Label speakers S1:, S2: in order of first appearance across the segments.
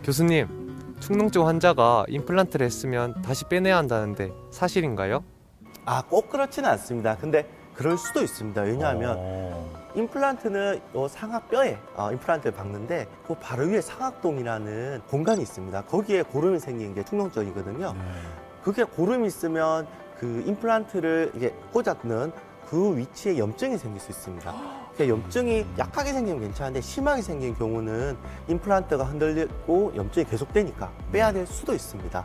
S1: 교수님, 축농증 환자가 임플란트를 했으면 다시 빼내야 한다는데 사실인가요?
S2: 꼭 그렇지는 않습니다. 근데 그럴 수도 있습니다. 왜냐하면 임플란트는 요 상악뼈에 임플란트를 박는데 그 바로 위에 상악동이라는 공간이 있습니다. 거기에 고름이 생기는 게 축농증이거든요. 그게 고름이 있으면 그 임플란트를 이게 꽂았는 그 위치에 염증이 생길 수 있습니다. 그러니까 염증이 약하게 생기면 괜찮은데 심하게 생긴 경우는 임플란트가 흔들리고 염증이 계속되니까 빼야 될 수도 있습니다.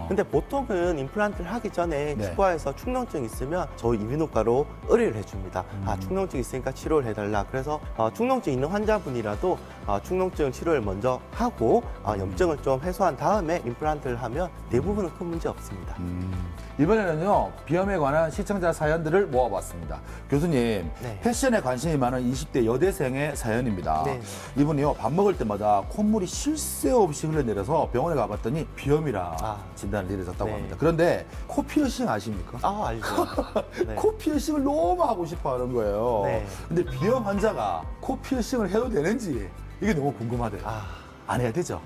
S2: 근데 보통은 임플란트를 하기 전에
S3: 네.
S2: 치과에서 축농증이 있으면 저희 이비인후과로 의뢰를 해줍니다. 축농증 있으니까 치료를 해달라. 그래서 축농증 있는 환자분이라도 축농증 치료를 먼저 하고 염증을 좀 해소한 다음에 임플란트를 하면 대부분은 큰 문제 없습니다.
S3: 이번에는요, 비염에 관한 시청자 사연들을 모아봤습니다. 교수님,
S2: 네.
S3: 패션에 관심이 많은 20대 여대생의 사연입니다.
S2: 네.
S3: 이분이요, 밥 먹을 때마다 콧물이 쉴 새 없이 흘러내려서 병원에 가봤더니 비염이라 진단을 내려졌다고
S2: 네.
S3: 합니다. 그런데 코 피어싱 아십니까?
S2: 알죠. 네.
S3: 코 피어싱을 너무 하고 싶어 하는 거예요.
S2: 네.
S3: 근데 비염 환자가 코 피어싱을 해도 되는지 이게 너무 궁금하대요. 안 해야 되죠?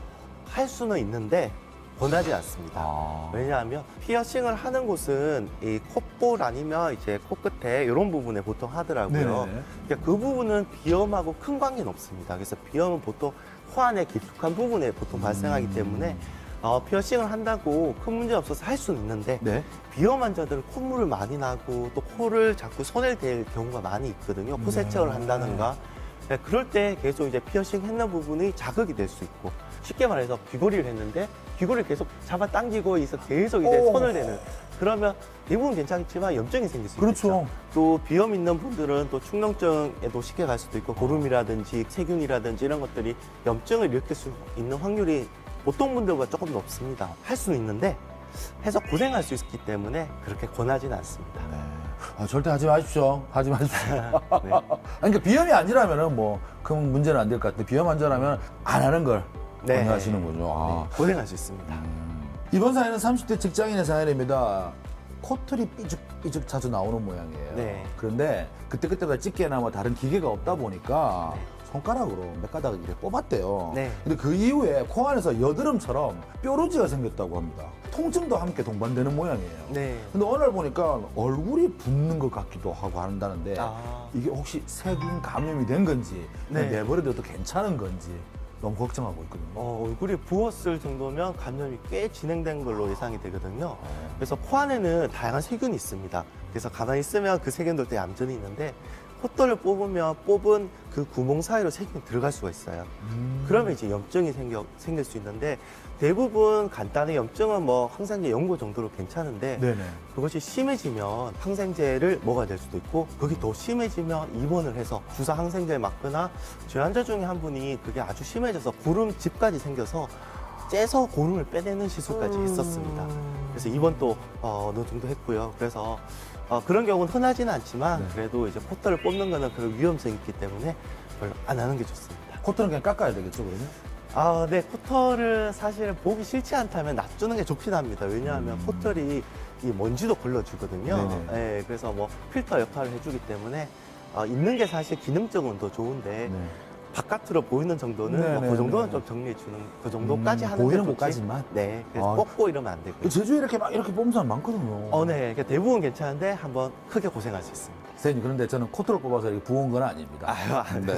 S2: 할 수는 있는데 권하지 않습니다. 왜냐하면 피어싱을 하는 곳은 이 콧볼 아니면 이제 코끝에 이런 부분에 보통 하더라고요.
S3: 네네.
S2: 그러니까 그 부분은 비염하고 큰 관계는 없습니다. 그래서 비염은 보통 코 안에 깊숙한 부분에 보통 발생하기 때문에 피어싱을 한다고 큰 문제 없어서 할 수는 있는데
S3: 네.
S2: 비염 환자들은 콧물을 많이 나고 또 코를 자꾸 손에 댈 경우가 많이 있거든요. 코 세척을 한다든가. 네, 그럴 때 계속 이제 피어싱 했는 부분이 자극이 될 수 있고 쉽게 말해서 귀걸이를 했는데 귀걸이를 계속 잡아 당기고 있어 계속 이제 손을 대는 그러면 대부분 괜찮겠지만 염증이 생길 수
S3: 그렇죠.
S2: 있겠죠. 또 비염 있는 분들은 또 축농증에도 쉽게 갈 수도 있고 고름이라든지 세균이라든지 이런 것들이 염증을 일으킬 수 있는 확률이 보통 분들보다 조금 높습니다. 할 수는 있는데 해서 고생할 수 있기 때문에 그렇게 권하지는 않습니다.
S3: 절대 하지 마십시오. 하지 마십시오.
S2: 네.
S3: 그러니까 비염이 아니라면 뭐 큰 문제는 안 될 것 같은데 비염 환자라면 안 하는 걸
S2: 네.
S3: 권유하시는군요.
S2: 네, 고생할 수 있습니다.
S3: 이번 사연은 30대 직장인의 사연입니다. 코털이 삐죽삐죽 자주 나오는 모양이에요.
S2: 네.
S3: 그런데 그때그때마다 집게나 뭐 다른 기계가 없다 보니까 손가락으로 몇 가닥을 이렇게 뽑았대요.
S2: 네.
S3: 근데 그 이후에 코 안에서 여드름처럼 뾰루지가 생겼다고 합니다. 통증도 함께 동반되는 모양이에요.
S2: 네.
S3: 근데 어느 날 보니까 얼굴이 붓는 것 같기도 하고 한다는데
S2: 아.
S3: 이게 혹시 세균 감염이 된 건지
S2: 네.
S3: 내버려둬도 괜찮은 건지 너무 걱정하고 있거든요.
S2: 얼굴이 부었을 정도면 감염이 꽤 진행된 걸로 예상이 되거든요. 그래서 코 안에는 다양한 세균이 있습니다. 그래서 가만히 있으면 그 세균들도 얌전히 있는데 콧털을 뽑으면 뽑은 그 구멍 사이로 세균이 들어갈 수가 있어요. 그러면 이제 염증이 생길 수 있는데 대부분 간단한 염증은 뭐 항생제 연고 정도로 괜찮은데
S3: 네네.
S2: 그것이 심해지면 항생제를 먹어야 될 수도 있고 그게 더 심해지면 입원을 해서 주사 항생제를 맞거나 저희 환자 중에 한 분이 그게 아주 심해져서 고름집까지 생겨서 째서 고름을 빼내는 시술까지 했었습니다. 그래서 입원 또 어느 정도 했고요. 그래서 그런 경우는 흔하지는 않지만 그래도 이제 콧털을 뽑는 거는 그런 위험성이 있기 때문에 별로 안 하는 게 좋습니다.
S3: 코털은 그냥 깎아야 되겠죠, 그러면?
S2: 네, 코털을 사실 보기 싫지 않다면 놔두는 게 좋긴 합니다. 왜냐하면 코털이 이 먼지도 걸러주거든요.
S3: 네네.
S2: 네, 그래서 뭐 필터 역할을 해주기 때문에 있는 게 사실 기능적으로 더 좋은데
S3: 네.
S2: 바깥으로 보이는 정도는
S3: 네네,
S2: 뭐그 정도는
S3: 네.
S2: 좀 정리해주는 그 정도까지 하는 게
S3: 보이는
S2: 좋지.
S3: 것까지만?
S2: 네, 그래서 뽑고 이러면 안 되고요.
S3: 제주에 이렇게 막 이렇게 뽑는 사람 많거든요.
S2: 네, 그러니까 대부분 괜찮은데 한번 크게 고생할 수 있습니다.
S3: 선생님, 그런데 저는 코털을 뽑아서 이렇게 부은 건 아닙니다.
S2: 아유, 안
S3: 네.